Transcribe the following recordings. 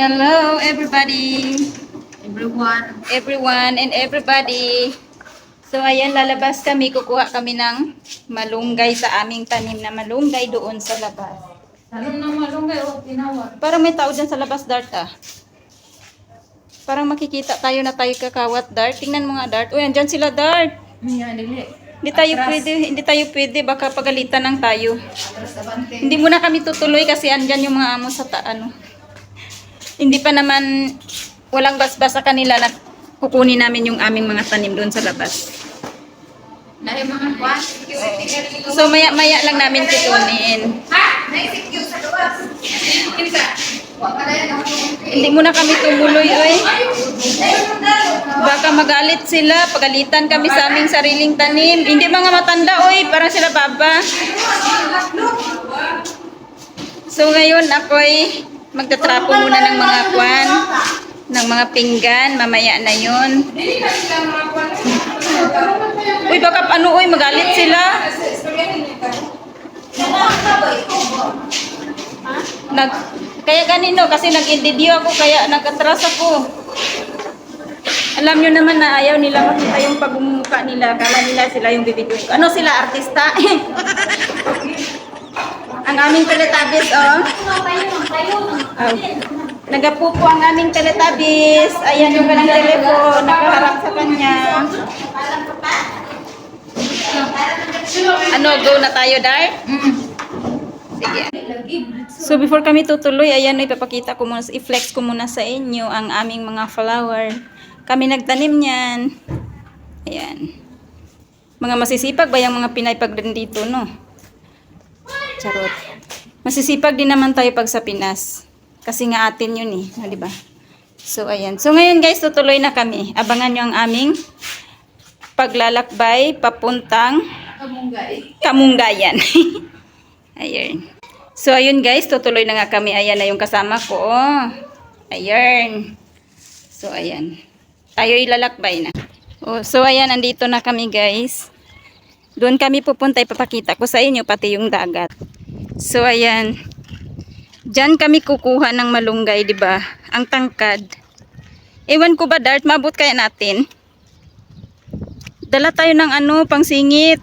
Hello, everybody. Everyone And everybody. So, ayan, lalabas kami. Kukuha kami ng malunggay sa aming tanim na malunggay doon sa labas. Tanong ng malunggay o tinawag? Parang may tao dyan sa labas, Dart, ah. Parang makikita tayo na tayo kakawat, Dart. Tingnan mo nga, Dart. Uy, andyan sila, Dart. Dili. Hindi tayo pwede. Baka pagalitan ng tayo. Atras abante. Hindi muna kami tutuloy kasi andyan yung mga amo sa ano. Hindi pa naman, walang basbas sa kanila na kukunin namin yung aming mga tanim doon sa labas. Dahil mga kwan. So maya lang namin kukunin. Ha? Naisip yung sa luwas. Kinsa? Hindi muna kami tumuloy, oy. Baka magalit sila, pagalitan kami sa aming sariling tanim. Hindi mga matanda, oy, parang sila baba. So ngayon ako'y magtatrapo muna ng mga kwan, ng mga pinggan, mamaya na yun. Uy, baka ano, uy, magalit sila. Kaya ganito, kasi nag-video ako, kaya nag-atras ako. Alam nyo naman na ayaw nila makita yung pagmumukha nila. Kala nila sila yung bibidyo. Ano sila, artista? Ang aming Teletubbies, oh. Oh. Nagapupo ang aming Teletubbies. Ayan yung kanang telephone, nakaharap sa kanya. Ano, go na tayo, Dart? Sige. So before kami tutuloy, ayan, ipapakita ko muna, i-flex ko muna sa inyo ang aming mga flower. Kami nagtanim niyan. Ayan. Mga masisipag ba yung mga Pinay pag dito, no? Charot. Masisipag din naman tayo pag sa Pinas. Kasi nga atin yun eh, di ba? So ayan. So ngayon guys, tutuloy na kami. Abangan nyo ang aming paglalakbay papuntang Kamunggayan. Ayan. So ayun guys, tutuloy na nga kami. Ayan na yung kasama ko. Oh. Ayan. So ayan. Tayo ilalakbay na. Oh, so ayan, andito na kami guys. Doon kami pupunta, ipapakita ko sa inyo pati yung dagat. So ayan. Diyan kami kukuha ng malunggay, 'di ba? Ang tangkad. Ewan ko ba, Dart, mabot kaya natin? Dala tayo ng ano, pangsingit.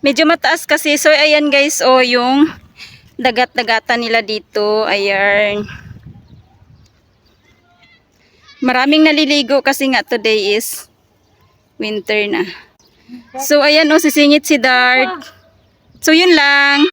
Medyo mataas kasi. So ayan guys, oh, yung dagat-dagatan nila dito. Ayan. Maraming naliligo kasi nga today is winter na. So ayan, oh, sisingit si Dart. So yun lang.